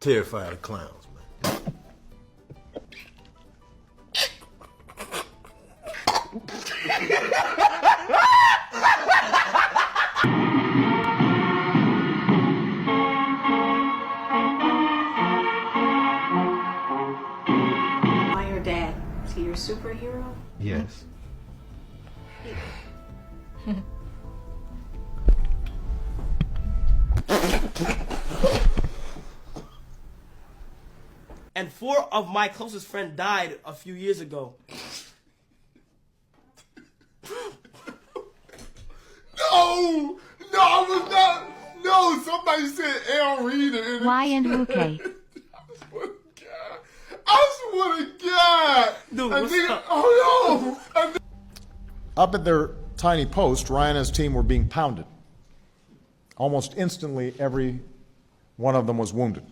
terrified of clowns, man. Why your dad? Is he your superhero? Yes. And 4 of my closest friends died a few years ago. No, I was not. No, somebody said L. Reed. Why and who K? I swear to God. Dude, I what's think, up? oh no. Up at their tiny post, Ryan and his team were being pounded. Almost instantly, every one of them was wounded.